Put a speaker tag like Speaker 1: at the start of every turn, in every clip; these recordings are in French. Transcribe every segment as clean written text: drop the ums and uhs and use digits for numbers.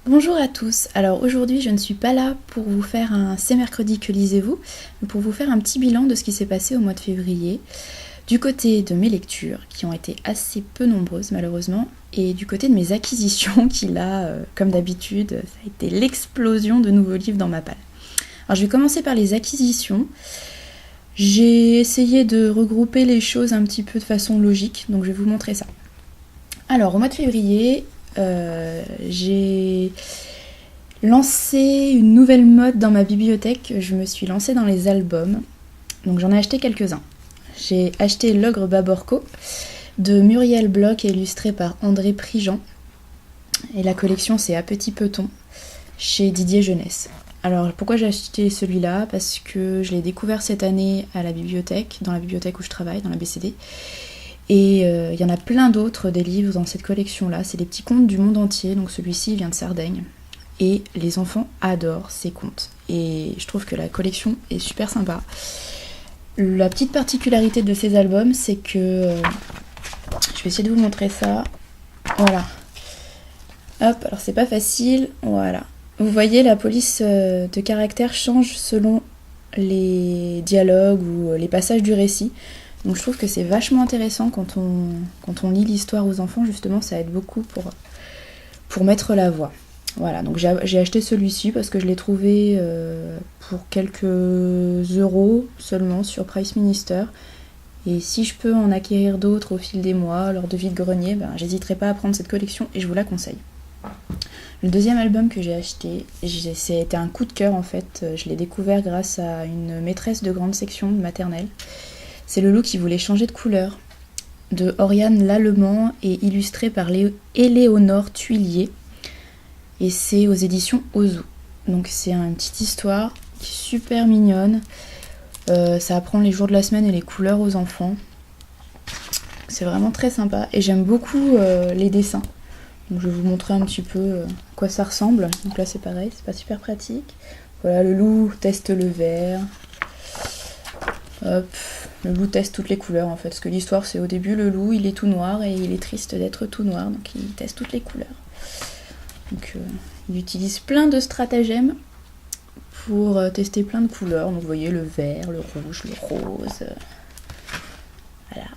Speaker 1: Bonjour à tous, alors aujourd'hui je ne suis pas là pour vous faire un C'est mercredi que lisez-vous, mais pour vous faire un petit bilan de ce qui s'est passé au mois de février, du côté de mes lectures, qui ont été assez peu nombreuses malheureusement, et du côté de mes acquisitions, qui là, comme d'habitude, ça a été l'explosion de nouveaux livres dans ma palle. Alors je vais commencer par les acquisitions. J'ai essayé de regrouper les choses un petit peu de façon logique, donc je vais vous montrer ça. Alors au mois de février, j'ai lancé une nouvelle mode dans ma bibliothèque. Je me suis lancée dans les albums. Donc j'en ai acheté quelques-uns. J'ai acheté L'Ogre Baborco de Muriel Bloch, illustré par André Prigent. Et la collection c'est À Petit Peton chez Didier Jeunesse. Alors pourquoi j'ai acheté celui-là? Parce que je l'ai découvert cette année à la bibliothèque, dans la bibliothèque où je travaille, dans la BCD. Et il y en a plein d'autres des livres dans cette collection-là. C'est des petits contes du monde entier, donc celui-ci vient de Sardaigne. Et les enfants adorent ces contes. Et je trouve que la collection est super sympa. La petite particularité de ces albums, c'est que... je vais essayer de vous montrer ça. Voilà. Hop, alors c'est pas facile. Voilà. Vous voyez, la police de caractère change selon les dialogues ou les passages du récit. Donc je trouve que c'est vachement intéressant quand on lit l'histoire aux enfants, justement, ça aide beaucoup pour mettre la voix. Voilà, donc j'ai acheté celui-ci parce que je l'ai trouvé pour quelques euros seulement sur Price Minister. Et si je peux en acquérir d'autres au fil des mois, lors de vide-grenier, ben, j'hésiterai pas à prendre cette collection et je vous la conseille. Le deuxième album que j'ai acheté, c'était un coup de cœur en fait. Je l'ai découvert grâce à une maîtresse de grande section de maternelle. C'est Le loup qui voulait changer de couleur, de Oriane Lallemand et illustré par Éléonore Tuillier. Et c'est aux éditions Ozu. Donc c'est une petite histoire qui est super mignonne. Ça apprend les jours de la semaine et les couleurs aux enfants. C'est vraiment très sympa. Et j'aime beaucoup les dessins. Donc je vais vous montrer un petit peu à quoi ça ressemble. Donc là c'est pareil, c'est pas super pratique. Voilà, le loup teste le vert. Hop, le loup teste toutes les couleurs en fait, parce que l'histoire c'est au début le loup il est tout noir et il est triste d'être tout noir, donc il teste toutes les couleurs. Donc il utilise plein de stratagèmes pour tester plein de couleurs, donc vous voyez le vert, le rouge, le rose, voilà.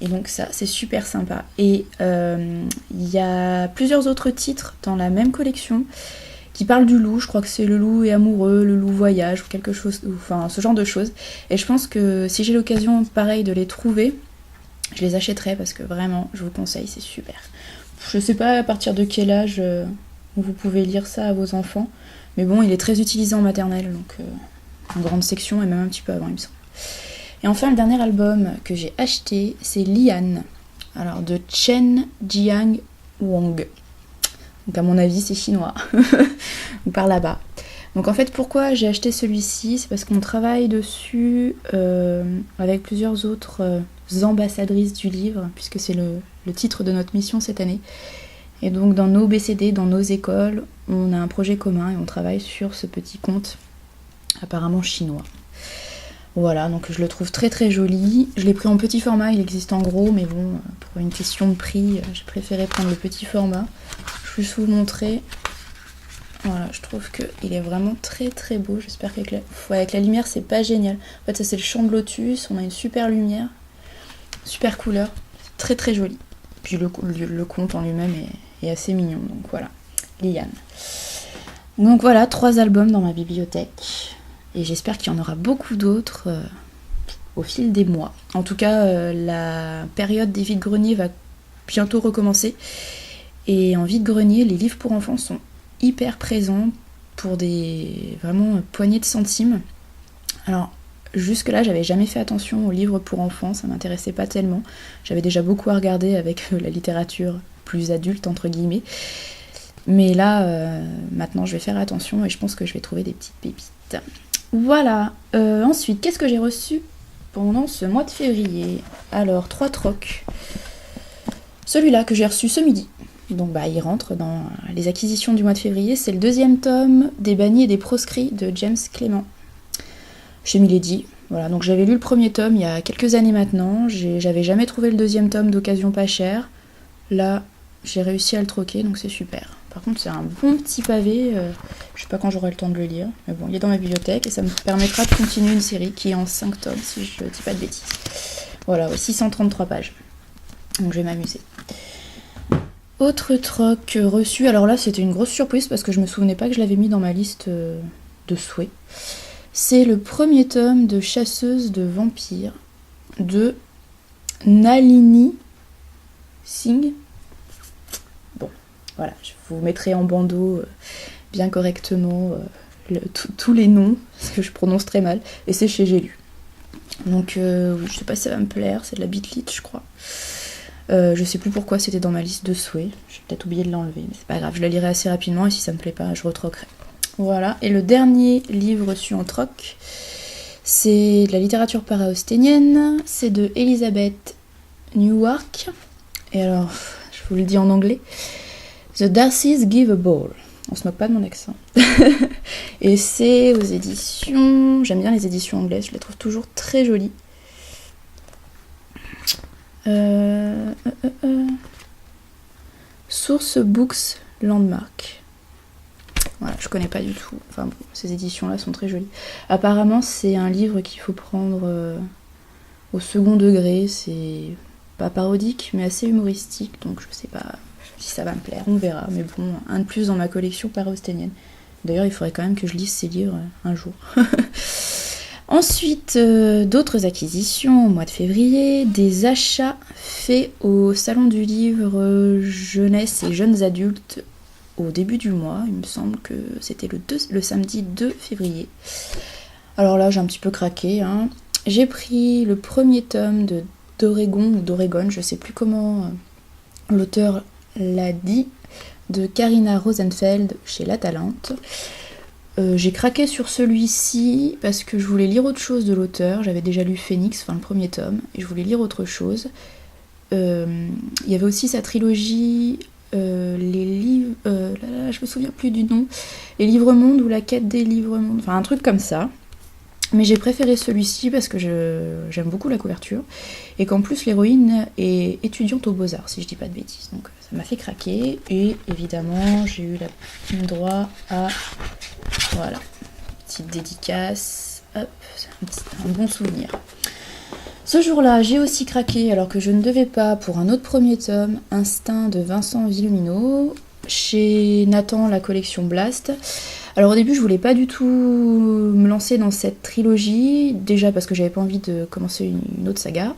Speaker 1: Et donc ça c'est super sympa. Et il y a plusieurs autres titres dans la même collection qui parle du loup, je crois que c'est Le loup est amoureux, Le loup voyage, ou quelque chose, enfin ce genre de choses. Et je pense que si j'ai l'occasion pareil de les trouver, je les achèterai parce que vraiment, je vous conseille, c'est super. Je sais pas à partir de quel âge vous pouvez lire ça à vos enfants, mais bon, il est très utilisé en maternelle, donc en grande section et même un petit peu avant, il me semble. Et enfin, le dernier album que j'ai acheté, c'est Lian, alors de Chen Jiang Wang. Donc à mon avis c'est chinois, ou par là-bas. Donc en fait pourquoi j'ai acheté celui-ci, c'est parce qu'on travaille dessus avec plusieurs autres ambassadrices du livre, puisque c'est le titre de notre mission cette année. Et donc dans nos BCD, dans nos écoles, on a un projet commun et on travaille sur ce petit conte apparemment chinois. Voilà, donc je le trouve très très joli. Je l'ai pris en petit format, il existe en gros, mais bon, pour une question de prix, j'ai préféré prendre le petit format. Je vais vous montrer. Voilà, je trouve qu'il est vraiment très très beau. J'espère qu'avec la lumière, c'est pas génial. En fait, ça c'est le champ de lotus, on a une super lumière, super couleur, très très joli. Puis le conte en lui-même est assez mignon, donc voilà, Liane. Donc voilà, 3 albums dans ma bibliothèque. Et j'espère qu'il y en aura beaucoup d'autres au fil des mois. En tout cas, la période des vides-greniers va bientôt recommencer. Et en vide-grenier, les livres pour enfants sont hyper présents pour des vraiment poignées de centimes. Alors, jusque-là, j'avais jamais fait attention aux livres pour enfants, ça m'intéressait pas tellement. J'avais déjà beaucoup à regarder avec la littérature plus adulte, entre guillemets. Mais là, maintenant, je vais faire attention et je pense que je vais trouver des petites pépites. Voilà. Ensuite, qu'est-ce que j'ai reçu pendant ce mois de février? Alors, 3 trocs. Celui-là que j'ai reçu ce midi. Donc bah, il rentre dans les acquisitions du mois de février. C'est le 2e tome des bannis et des proscrits de James Clement chez Milady. Voilà, donc j'avais lu le 1er tome il y a quelques années maintenant. J'avais jamais trouvé le 2e tome d'occasion pas chère. Là, j'ai réussi à le troquer, donc c'est super. Par contre, c'est un bon petit pavé. Je sais pas quand j'aurai le temps de le lire. Mais bon, il est dans ma bibliothèque et ça me permettra de continuer une série qui est en 5 tomes, si je dis pas de bêtises. Voilà, ouais, 633 pages. Donc je vais m'amuser. Autre troc reçu. Alors là, c'était une grosse surprise parce que je me souvenais pas que je l'avais mis dans ma liste de souhaits. C'est le premier tome de Chasseuse de vampires de Nalini Singh. Bon, voilà, je vous mettrai en bandeau bien correctement tous les noms, parce que je prononce très mal, et c'est chez J'ai lu. Donc, oui, je sais pas si ça va me plaire, c'est de la Bitlit, je crois. Je sais plus pourquoi c'était dans ma liste de souhaits, j'ai peut-être oublié de l'enlever, mais c'est pas grave, je la lirai assez rapidement, et si ça me plaît pas, je retroquerai. Voilà, et le dernier livre reçu en troc, c'est de la littérature para-austénienne, c'est de Elizabeth Newark, et alors, je vous le dis en anglais, The Darcys Give a Ball. On se moque pas de mon accent. Et c'est aux éditions... J'aime bien les éditions anglaises, je les trouve toujours très jolies. Source Books Landmark. Voilà, je connais pas du tout. Enfin bon, ces éditions-là sont très jolies. Apparemment, c'est un livre qu'il faut prendre au second degré. C'est pas parodique, mais assez humoristique. Donc je sais pas si ça va me plaire, on verra. Mais bon, un de plus dans ma collection para-austénienne. D'ailleurs, il faudrait quand même que je lise ces livres un jour. Ensuite, d'autres acquisitions au mois de février, des achats faits au Salon du Livre Jeunesse et Jeunes Adultes au début du mois. Il me semble que c'était le samedi 2 février. Alors là, j'ai un petit peu craqué. Hein. J'ai pris le premier tome d'Oregon, je sais plus comment l'auteur l'a dit, de Karina Rosenfeld chez La Talente. J'ai craqué sur celui-ci parce que je voulais lire autre chose de l'auteur. J'avais déjà lu Phoenix, enfin le premier tome, et je voulais lire autre chose. Il y avait aussi sa trilogie, les livres... je me souviens plus du nom. Les Livres-Mondes ou La Quête des Livres-Mondes, enfin un truc comme ça. Mais j'ai préféré celui-ci parce que j'aime beaucoup la couverture et qu'en plus l'héroïne est étudiante aux Beaux-Arts, si je dis pas de bêtises. Donc ça m'a fait craquer et évidemment j'ai eu le droit à... Voilà, petite dédicace, hop, c'est un bon souvenir. Ce jour-là, j'ai aussi craqué, alors que je ne devais pas, pour un autre premier tome, Instinct de Vincent Villomino, chez Nathan, la collection Blast. Alors au début, je voulais pas du tout me lancer dans cette trilogie, déjà parce que j'avais pas envie de commencer une autre saga,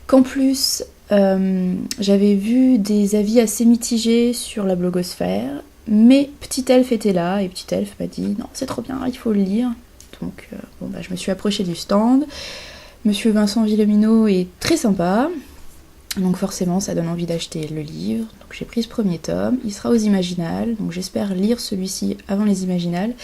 Speaker 1: qu'en plus, j'avais vu des avis assez mitigés sur la blogosphère, mais Petit Elfe était là, et Petit Elfe m'a dit « Non, c'est trop bien, il faut le lire ». Donc je me suis approchée du stand. Monsieur Vincent Villomino est très sympa, donc forcément ça donne envie d'acheter le livre. Donc j'ai pris ce premier tome, il sera aux Imaginales, donc j'espère lire celui-ci avant les Imaginales.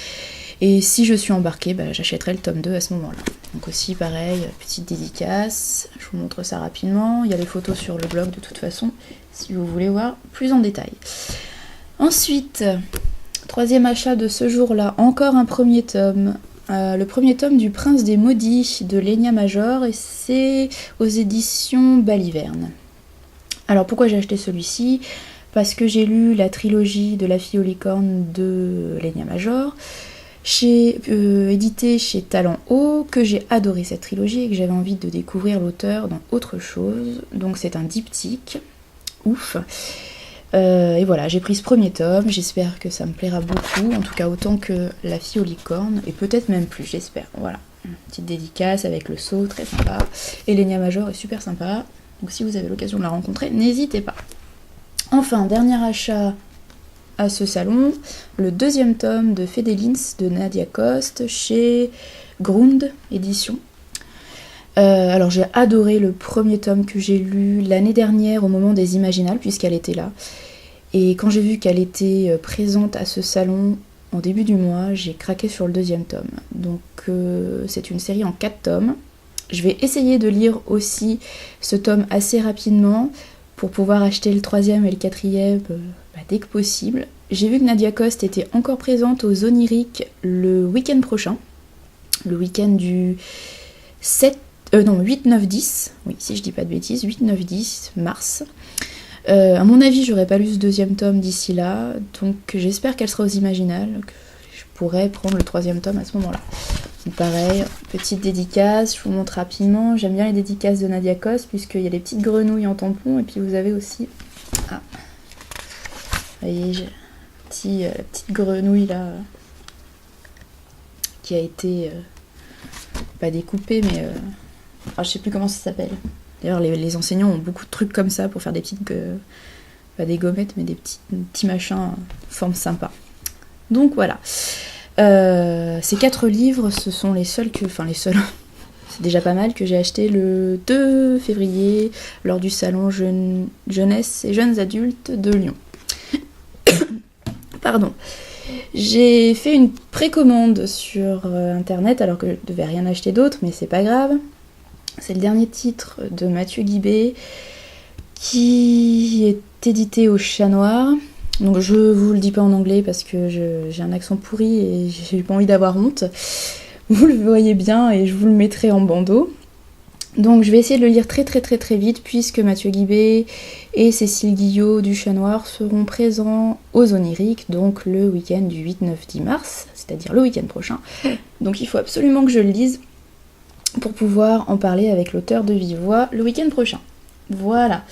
Speaker 1: Et si je suis embarquée, j'achèterai le tome 2 à ce moment-là. Donc aussi pareil, petite dédicace, je vous montre ça rapidement. Il y a les photos sur le blog de toute façon, si vous voulez voir plus en détail. Ensuite, troisième achat de ce jour-là, encore un premier tome. Le premier tome du Prince des Maudits de Lénia Major, et c'est aux éditions Baliverne. Alors pourquoi j'ai acheté celui-ci ? Parce que j'ai lu la trilogie de La Fille aux licornes de Lénia Major, édité chez Talent Haut, que j'ai adoré cette trilogie et que j'avais envie de découvrir l'auteur dans autre chose. Donc c'est un diptyque, ouf. Et voilà, j'ai pris ce premier tome, j'espère que ça me plaira beaucoup, en tout cas autant que La Fille aux licornes, et peut-être même plus, j'espère. Voilà, une petite dédicace avec le sceau, très sympa. Et Lénia Major est super sympa, donc si vous avez l'occasion de la rencontrer, n'hésitez pas. Enfin, dernier achat à ce salon, le deuxième tome de Fédélins de Nadia Coste chez Grund Édition. Alors j'ai adoré le premier tome que j'ai lu l'année dernière au moment des Imaginales, puisqu'elle était là. Et quand j'ai vu qu'elle était présente à ce salon en début du mois, j'ai craqué sur le deuxième tome. Donc c'est une série en 4 tomes. Je vais essayer de lire aussi ce tome assez rapidement pour pouvoir acheter le troisième et le quatrième dès que possible. J'ai vu que Nadia Coste était encore présente aux Oniriques le week-end prochain, le week-end du 8, 9, 10, oui, si je dis pas de bêtises, 8, 9, 10 mars. À mon avis, j'aurais pas lu ce 2e tome d'ici là, donc j'espère qu'elle sera aux Imaginales, que je pourrais prendre le 3e tome à ce moment-là. Donc pareil, petite dédicace, je vous montre rapidement. J'aime bien les dédicaces de Nadia Kos, puisqu'il y a les petites grenouilles en tampon, et puis vous avez aussi... Ah, vous voyez, j'ai la petite grenouille là, qui a été... pas découpée, mais... je sais plus comment ça s'appelle. D'ailleurs, les enseignants ont beaucoup de trucs comme ça pour faire des petites... pas des gommettes, mais des petits machins, forme sympa. Donc voilà. Ces 4 livres, ce sont les seuls que... Enfin, les seuls... C'est déjà pas mal, que j'ai acheté le 2 février lors du salon Jeunesse et Jeunes Adultes de Lyon. Pardon. J'ai fait une précommande sur internet alors que je devais rien acheter d'autre, mais c'est pas grave. C'est le dernier titre de Mathieu Guibé qui est édité au Chat Noir. Donc je vous le dis pas en anglais parce que j'ai un accent pourri et j'ai pas envie d'avoir honte. Vous le voyez bien et je vous le mettrai en bandeau. Donc je vais essayer de le lire très vite puisque Mathieu Guibé et Cécile Guillot du Chat Noir seront présents aux Oniriques, donc le week-end du 8, 9, 10 mars, c'est-à-dire le week-end prochain. Donc il faut absolument que je le lise pour pouvoir en parler avec l'auteur de vive voix le week-end prochain. Voilà.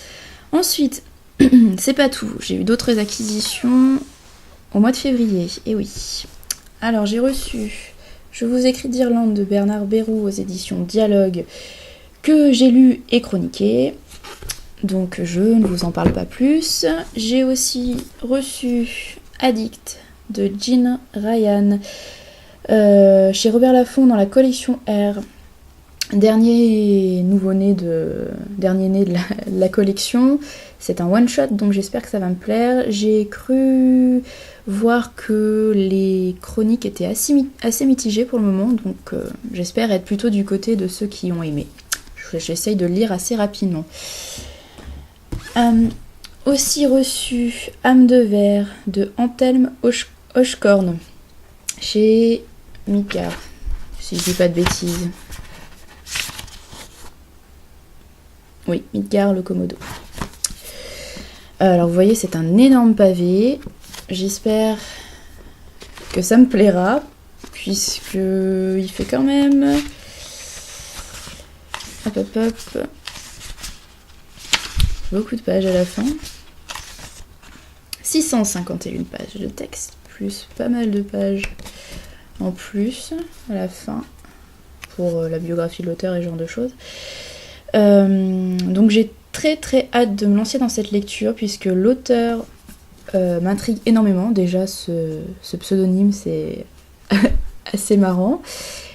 Speaker 1: Ensuite, c'est pas tout, j'ai eu d'autres acquisitions au mois de février, et oui. Alors j'ai reçu Je vous écris d'Irlande de Bernard Bérou aux éditions Dialogue, que j'ai lu et chroniqué, donc je ne vous en parle pas plus. J'ai aussi reçu Addict de Jean Ryan chez Robert Laffont dans la collection R. Dernier né de la collection. C'est un one-shot, donc j'espère que ça va me plaire. J'ai cru voir que les chroniques étaient assez mitigées pour le moment, donc j'espère être plutôt du côté de ceux qui ont aimé. J'essaye de le lire assez rapidement. Aussi reçu Âme de verre de Anthelme Hochkorn chez Mika, si je dis pas de bêtises. Oui, Midgard le Komodo. Alors vous voyez, c'est un énorme pavé. J'espère que ça me plaira, puisque il fait quand même... Hop. Beaucoup de pages à la fin. 651 pages de texte, plus pas mal de pages en plus à la fin, pour la biographie de l'auteur et ce genre de choses. Donc j'ai très hâte de me lancer dans cette lecture puisque l'auteur m'intrigue énormément. Déjà ce pseudonyme, c'est assez marrant.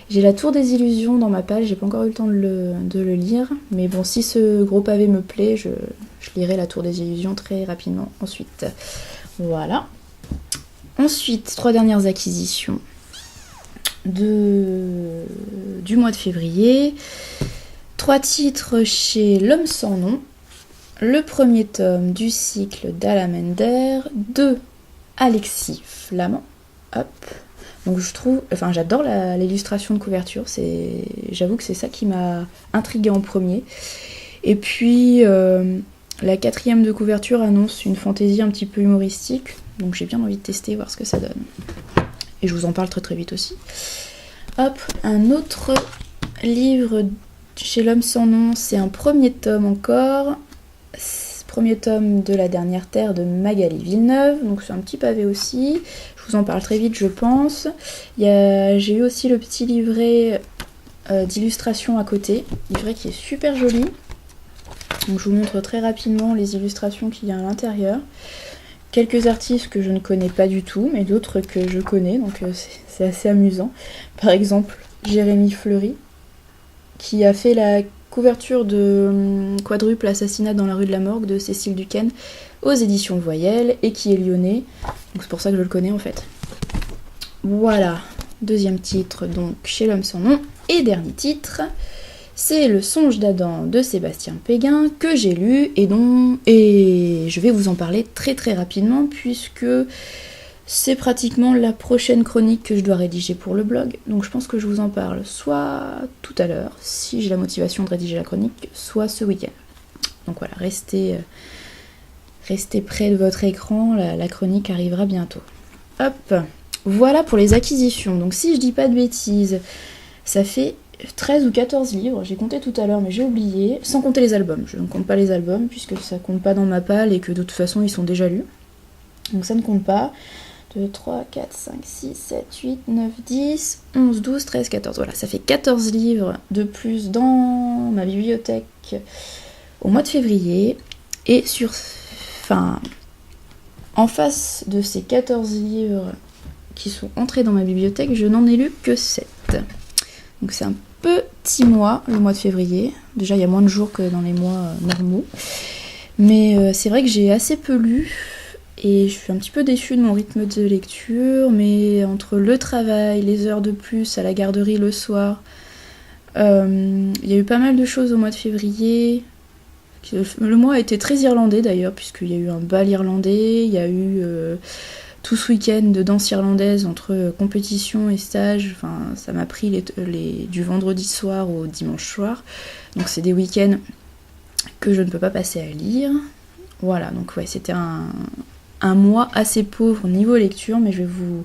Speaker 1: J'ai la Tour des Illusions dans ma page, j'ai pas encore eu le temps de le lire, mais bon, si ce gros pavé me plaît, je lirai la Tour des Illusions très rapidement ensuite. Voilà. Ensuite, 3 dernières acquisitions du mois de février. 3 titres chez L'Homme sans nom. Le premier tome du cycle d'Alamender de Alexis Flamand. Hop. Donc j'adore l'illustration de couverture. J'avoue que c'est ça qui m'a intriguée en premier. Et puis la 4e de couverture annonce une fantaisie un petit peu humoristique. Donc j'ai bien envie de tester, voir ce que ça donne. Et je vous en parle très vite aussi. Hop, un autre livre chez L'Homme sans nom, c'est un premier tome encore. Premier tome de La Dernière Terre de Magali Villeneuve, donc c'est un petit pavé aussi. Je vous en parle très vite, je pense. J'ai eu aussi le petit livret d'illustration à côté, livret qui est super joli. Donc je vous montre très rapidement les illustrations qu'il y a à l'intérieur. Quelques artistes que je ne connais pas du tout, mais d'autres que je connais, donc c'est assez amusant. Par exemple, Jérémy Fleury, qui a fait la couverture de Quadruple assassinat dans la rue de la Morgue de Cécile Duquesne aux éditions Voyelle et qui est lyonnais, donc c'est pour ça que je le connais en fait. Voilà, 2e titre donc chez L'Homme sans nom, et dernier titre, c'est Le Songe d'Adam de Sébastien Péguin que j'ai lu et je vais vous en parler très rapidement puisque c'est pratiquement la prochaine chronique que je dois rédiger pour le blog, donc je pense que je vous en parle soit tout à l'heure, si j'ai la motivation de rédiger la chronique, soit ce week-end. Donc voilà, restez restez près de votre écran, la chronique arrivera bientôt. Hop, voilà pour les acquisitions. Donc si je dis pas de bêtises, ça fait 13 ou 14 livres, j'ai compté tout à l'heure mais j'ai oublié, sans compter les albums. Je ne compte pas les albums puisque ça compte pas dans ma palle et que de toute façon ils sont déjà lus. Donc ça ne compte pas. 2, 3, 4, 5, 6, 7, 8, 9, 10, 11, 12, 13, 14. Voilà, ça fait 14 livres de plus dans ma bibliothèque au mois de février. Et en face de ces 14 livres qui sont entrés dans ma bibliothèque, je n'en ai lu que 7. Donc c'est un petit mois, le mois de février. Déjà, il y a moins de jours que dans les mois normaux. Mais c'est vrai que j'ai assez peu lu. Et je suis un petit peu déçue de mon rythme de lecture, mais entre le travail, les heures de plus à la garderie le soir, il y a eu pas mal de choses au mois de février. Le mois a été très irlandais d'ailleurs, puisqu'il y a eu un bal irlandais, il y a eu tout ce week-end de danse irlandaise entre compétition et stage. Enfin, ça m'a pris du vendredi soir au dimanche soir. Donc c'est des week-ends que je ne peux pas passer à lire. Voilà, donc ouais, c'était un mois assez pauvre niveau lecture, mais je vais vous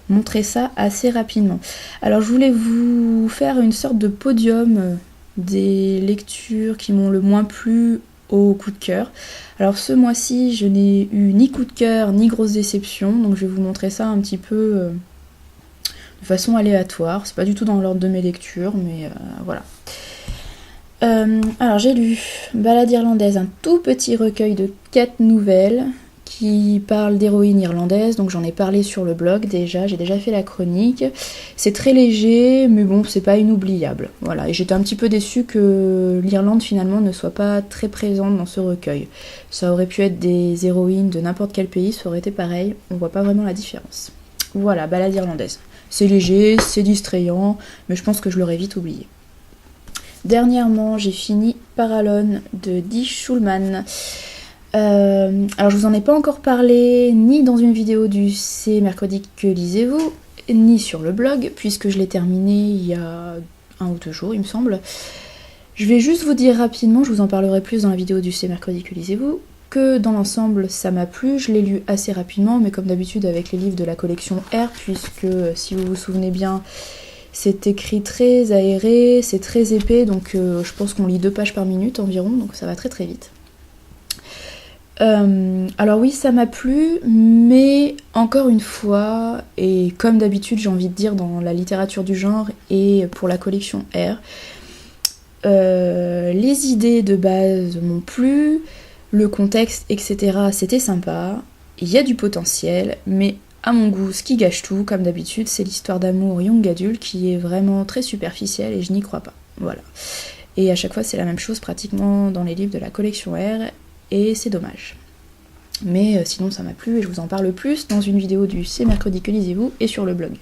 Speaker 1: montrer ça assez rapidement. Alors je voulais vous faire une sorte de podium des lectures qui m'ont le moins plu au coup de cœur. Alors ce mois-ci, je n'ai eu ni coup de cœur ni grosse déception, donc je vais vous montrer ça un petit peu de façon aléatoire. C'est pas du tout dans l'ordre de mes lectures, mais voilà. Alors j'ai lu Ballade irlandaise, un tout petit recueil de 4 nouvelles qui parle d'héroïnes irlandaises, donc j'en ai parlé sur le blog déjà, j'ai déjà fait la chronique. C'est très léger, mais bon, c'est pas inoubliable. Voilà, et j'étais un petit peu déçue que l'Irlande finalement ne soit pas très présente dans ce recueil. Ça aurait pu être des héroïnes de n'importe quel pays, ça aurait été pareil, on voit pas vraiment la différence. Voilà, Ballade irlandaise. C'est léger, c'est distrayant, mais je pense que je l'aurais vite oublié. Dernièrement, j'ai fini Paralone de Die Schulman. Alors je vous en ai pas encore parlé ni dans une vidéo du C'est mercredi que lisez-vous, ni sur le blog, puisque je l'ai terminé il y a 1 ou 2 jours il me semble. Je vais juste vous dire rapidement, je vous en parlerai plus dans la vidéo du C'est mercredi que lisez-vous, que dans l'ensemble ça m'a plu, je l'ai lu assez rapidement, mais comme d'habitude avec les livres de la collection R, puisque si vous vous souvenez bien, c'est écrit très aéré, c'est très épais, donc je pense qu'on lit 2 pages par minute environ, donc ça va très très vite. Alors oui, ça m'a plu, mais encore une fois, et comme d'habitude j'ai envie de dire dans la littérature du genre et pour la collection R, les idées de base m'ont plu, le contexte, etc. c'était sympa, il y a du potentiel, mais à mon goût, ce qui gâche tout, comme d'habitude, c'est l'histoire d'amour young adulte qui est vraiment très superficielle et je n'y crois pas. Voilà. Et à chaque fois, c'est la même chose pratiquement dans les livres de la collection R, et c'est dommage. Mais sinon, ça m'a plu et je vous en parle plus dans une vidéo du C'est mercredi que lisez-vous et sur le blog.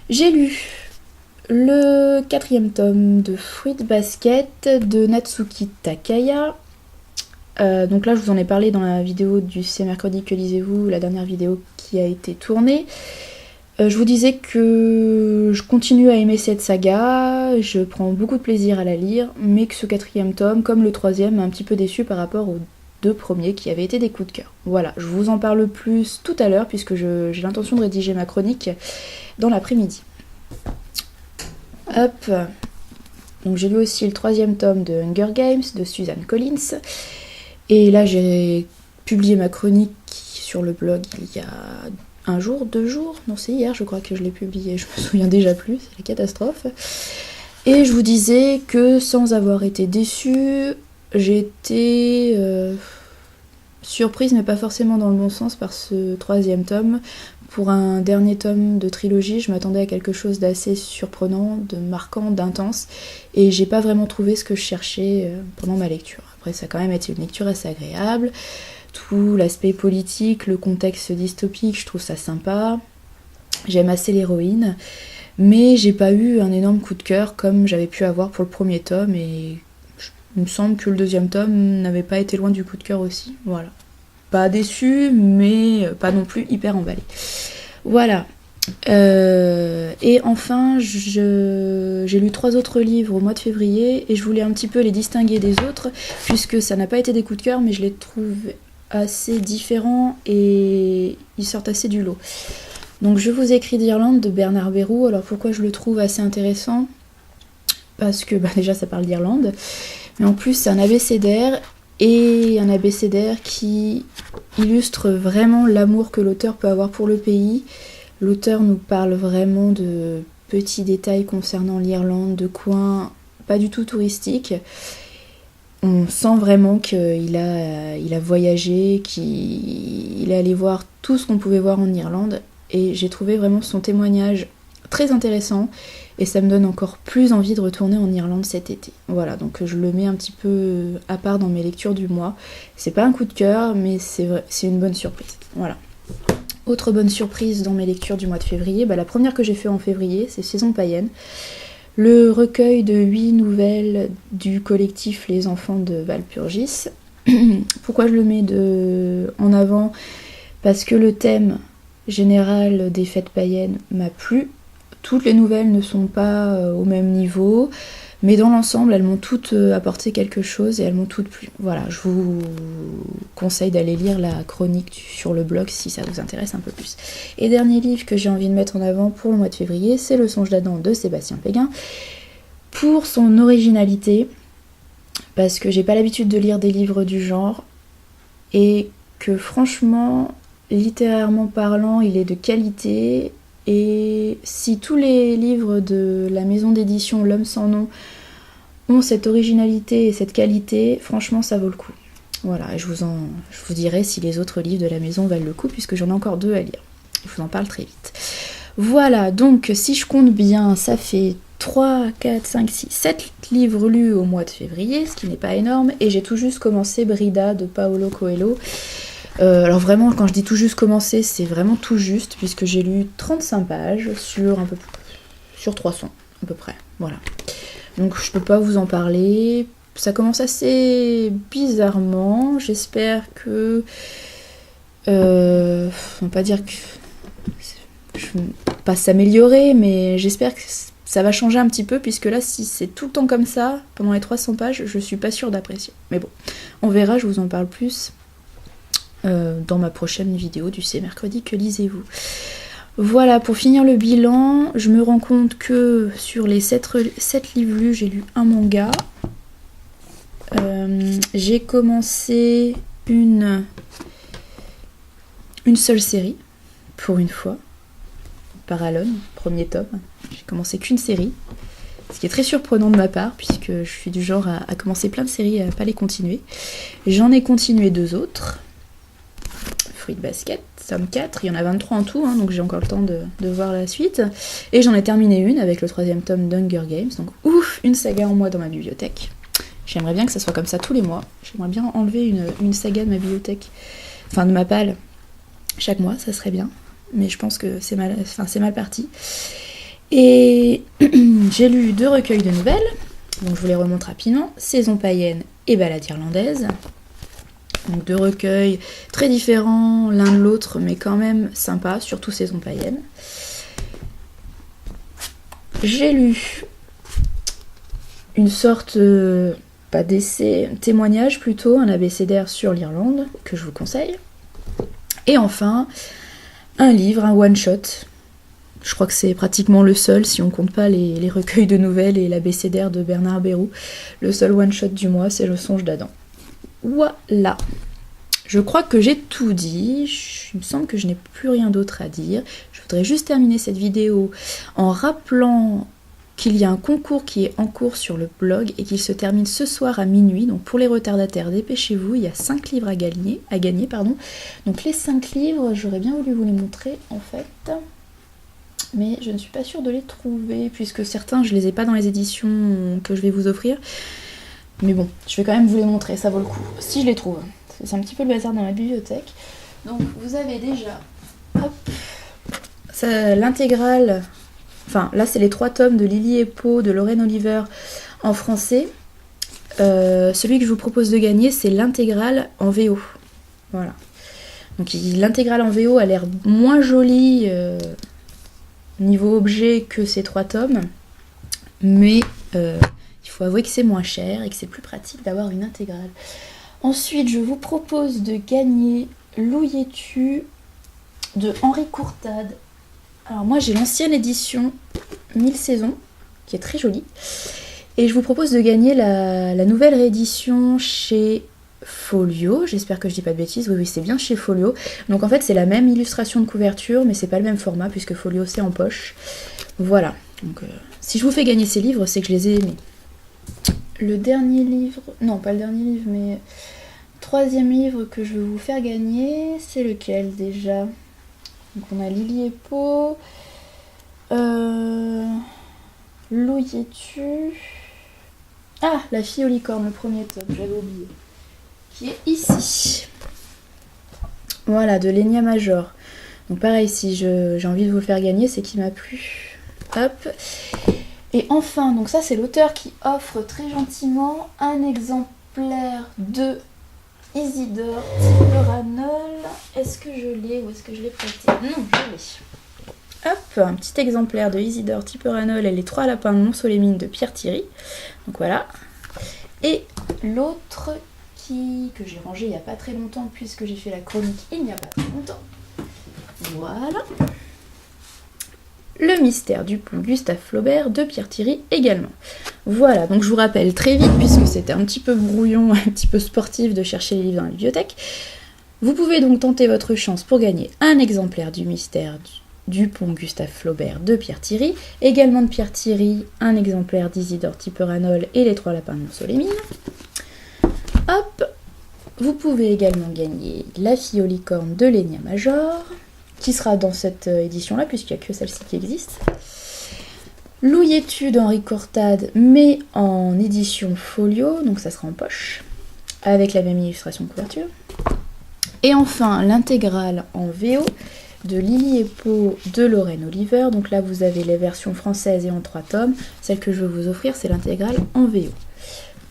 Speaker 1: J'ai lu le 4e tome de Fruit Basket de Natsuki Takaya. Donc là, je vous en ai parlé dans la vidéo du C'est mercredi que lisez-vous, la dernière vidéo qui a été tournée. Je vous disais que je continue à aimer cette saga, je prends beaucoup de plaisir à la lire, mais que ce 4e tome, comme le 3e, m'a un petit peu déçu par rapport aux 2 premiers qui avaient été des coups de cœur. Voilà, je vous en parle plus tout à l'heure puisque j'ai l'intention de rédiger ma chronique dans l'après-midi. Hop, donc j'ai lu aussi le 3e tome de Hunger Games de Suzanne Collins. Et là, j'ai publié ma chronique sur le blog il y a 1 jour, 2 jours. Non, c'est hier, je crois que je l'ai publié. Je me souviens déjà plus, c'est la catastrophe. Et je vous disais que sans avoir été déçue, j'ai été surprise, mais pas forcément dans le bon sens, par ce 3e tome. Pour un dernier tome de trilogie, je m'attendais à quelque chose d'assez surprenant, de marquant, d'intense. Et j'ai pas vraiment trouvé ce que je cherchais pendant ma lecture. Après, ça a quand même été une lecture assez agréable. Tout l'aspect politique, le contexte dystopique, je trouve ça sympa. J'aime assez l'héroïne. Mais j'ai pas eu un énorme coup de cœur comme j'avais pu avoir pour le 1er tome. Et il me semble que le 2e tome n'avait pas été loin du coup de cœur aussi. Voilà. Pas déçu, mais pas non plus hyper emballé. Voilà. Et enfin, j'ai lu 3 autres livres au mois de février et je voulais un petit peu les distinguer des autres puisque ça n'a pas été des coups de cœur, mais je les trouve assez différents et ils sortent assez du lot. Donc je vous écris d'Irlande de Bernard Bérou. Alors pourquoi je le trouve assez intéressant? Parce que déjà ça parle d'Irlande, mais en plus c'est un abécédaire, et un abécédaire qui illustre vraiment l'amour que l'auteur peut avoir pour le pays. L'auteur nous parle vraiment de petits détails concernant l'Irlande, de coins pas du tout touristiques. On sent vraiment qu'il a voyagé, qu'il est allé voir tout ce qu'on pouvait voir en Irlande, et j'ai trouvé vraiment son témoignage très intéressant, et ça me donne encore plus envie de retourner en Irlande cet été. Voilà, donc je le mets un petit peu à part dans mes lectures du mois. C'est pas un coup de cœur, mais c'est une bonne surprise. Voilà. Autre bonne surprise dans mes lectures du mois de février, la première que j'ai fait en février, c'est Saison païenne. Le recueil de 8 nouvelles du collectif Les Enfants de Walpurgis. Pourquoi je le mets en avant? Parce que le thème général des fêtes païennes m'a plu. Toutes les nouvelles ne sont pas au même niveau, mais dans l'ensemble, elles m'ont toutes apporté quelque chose et elles m'ont toutes plu. Voilà, je vous conseille d'aller lire la chronique sur le blog si ça vous intéresse un peu plus. Et dernier livre que j'ai envie de mettre en avant pour le mois de février, c'est Le Songe d'Adam de Sébastien Péguin. Pour son originalité, parce que j'ai pas l'habitude de lire des livres du genre, et que franchement, littérairement parlant, il est de qualité. Et si tous les livres de la maison d'édition L'Homme sans nom ont cette originalité et cette qualité, franchement ça vaut le coup. Voilà, et je vous dirai si les autres livres de la maison valent le coup, puisque j'en ai encore 2 à lire. Je vous en parle très vite. Voilà, donc si je compte bien, ça fait 3, 4, 5, 6, 7 livres lus au mois de février, ce qui n'est pas énorme, et j'ai tout juste commencé Brida de Paulo Coelho. Alors vraiment, quand je dis tout juste commencer, c'est vraiment tout juste, puisque j'ai lu 35 pages sur 300 à peu près, voilà. Donc je peux pas vous en parler, ça commence assez bizarrement, j'espère que... on va pas dire que... je vais pas s'améliorer, mais j'espère que ça va changer un petit peu, puisque là, si c'est tout le temps comme ça, pendant les 300 pages, je suis pas sûre d'apprécier. Mais bon, on verra, je vous en parle plus dans ma prochaine vidéo du C'est mercredi que lisez-vous. Voilà, pour finir le bilan, je me rends compte que sur les 7 livres lus, j'ai lu un manga. J'ai commencé une seule série, pour une fois. Parallone, premier tome. J'ai commencé qu'une série. Ce qui est très surprenant de ma part, puisque je suis du genre à commencer plein de séries et à pas les continuer. J'en ai continué 2 autres. Fruit Basket, tome 4, il y en a 23 en tout, hein, donc j'ai encore le temps de voir la suite. Et j'en ai terminé une avec le 3e tome d'Hunger Games, donc ouf, une saga en mois dans ma bibliothèque. J'aimerais bien que ça soit comme ça tous les mois. J'aimerais bien enlever une saga de ma bibliothèque, enfin de ma palle, chaque mois, ça serait bien. Mais je pense que c'est mal parti. Et j'ai lu 2 recueils de nouvelles, donc je vous les remonte rapidement. Saison païenne et Balade irlandaise. Donc 2 recueils très différents l'un de l'autre, mais quand même sympas, surtout Saison païenne. J'ai lu une sorte, pas d'essai, témoignage plutôt, un abécédaire sur l'Irlande, que je vous conseille. Et enfin, un livre, un one-shot. Je crois que c'est pratiquement le seul, si on compte pas les recueils de nouvelles et l'abécédaire de Bernard Bérou. Le seul one-shot du mois, c'est Le Songe d'Adam. Voilà. Je crois que j'ai tout dit. Il me semble que je n'ai plus rien d'autre à dire. Je voudrais juste terminer cette vidéo en rappelant qu'il y a un concours qui est en cours sur le blog et qu'il se termine ce soir à minuit. Donc pour les retardataires, dépêchez-vous. Il y a 5 livres à gagner. Donc les 5 livres, j'aurais bien voulu vous les montrer en fait. Mais je ne suis pas sûre de les trouver, puisque certains, je les ai pas dans les éditions que je vais vous offrir. Mais bon, je vais quand même vous les montrer, ça vaut le coup. Si je les trouve. C'est un petit peu le bazar dans ma bibliothèque. Donc vous avez déjà l'intégrale. Enfin, là c'est les 3 tomes de Lily et Poe de Lorraine Oliver en français. Celui que je vous propose de gagner, c'est l'intégrale en VO. Voilà. Donc l'intégrale en VO a l'air moins jolie niveau objet que ces 3 tomes. Mais il faut avouer que c'est moins cher et que c'est plus pratique d'avoir une intégrale. Ensuite, je vous propose de gagner L'Ouillet-tu de Henri Courtade. Alors moi, j'ai l'ancienne édition 1000 saisons, qui est très jolie. Et je vous propose de gagner la nouvelle réédition chez Folio. J'espère que je dis pas de bêtises. Oui, c'est bien chez Folio. Donc en fait, c'est la même illustration de couverture, mais c'est pas le même format, puisque Folio, c'est en poche. Voilà. Donc si je vous fais gagner ces livres, c'est que je les ai aimés. Le dernier livre... Non, pas le dernier livre, mais... Troisième livre que je vais vous faire gagner, c'est lequel déjà? Donc on a Lily et Pau, L'Ouillet-tu... Ah, La fille aux licornes, le premier tome, j'avais oublié. Qui est ici. Voilà, de Lénia Major. Donc pareil, si j'ai envie de vous le faire gagner, c'est qu'il m'a plu. Hop. Et enfin, donc ça c'est l'auteur qui offre très gentiment un exemplaire de Isidore Tipperanol. Est-ce que je l'ai ou est-ce que je l'ai prêté? Non, je l'ai. Hop, un petit exemplaire de Isidore Tipperanol et les 3 lapins de Montsolémine de Pierre Thierry. Donc voilà. Et l'autre que j'ai rangé il n'y a pas très longtemps puisque j'ai fait la chronique il n'y a pas très longtemps. Voilà. Le mystère du pont Gustave Flaubert de Pierre Thierry également. Voilà, donc je vous rappelle très vite, puisque c'était un petit peu brouillon, un petit peu sportif de chercher les livres dans la bibliothèque. Vous pouvez donc tenter votre chance pour gagner un exemplaire du mystère du pont Gustave Flaubert de Pierre Thierry, également de Pierre Thierry, un exemplaire d'Isidore Tipperanol et les 3 lapins de Montsolémine. Hop, vous pouvez également gagner La fille aux licornes de Lénia Major, qui sera dans cette édition-là, puisqu'il n'y a que celle-ci qui existe. L'Ouillet-tu d'Henri Courtade, mais en édition folio, donc ça sera en poche, avec la même illustration de couverture. Et enfin, l'intégrale en VO de Lily et Pau de Lorraine Oliver. Donc là, vous avez les versions françaises et en 3 tomes. Celle que je vais vous offrir, c'est l'intégrale en VO.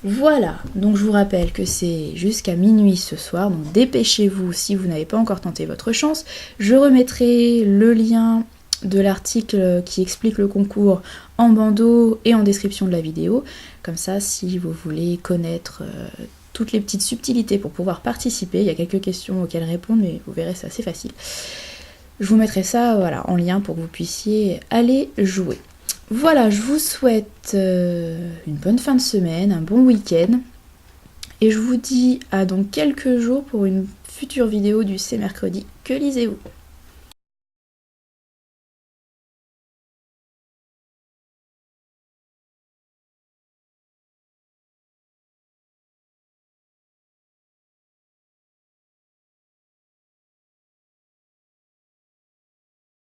Speaker 1: Voilà, donc je vous rappelle que c'est jusqu'à minuit ce soir, donc dépêchez-vous si vous n'avez pas encore tenté votre chance. Je remettrai le lien de l'article qui explique le concours en bandeau et en description de la vidéo. Comme ça, si vous voulez connaître toutes les petites subtilités pour pouvoir participer, il y a quelques questions auxquelles répondre, mais vous verrez, c'est assez facile. Je vous mettrai ça voilà, en lien pour que vous puissiez aller jouer. Voilà, je vous souhaite une bonne fin de semaine, un bon week-end. Et je vous dis à dans quelques jours pour une future vidéo du C'est mercredi. Que lisez-vous ?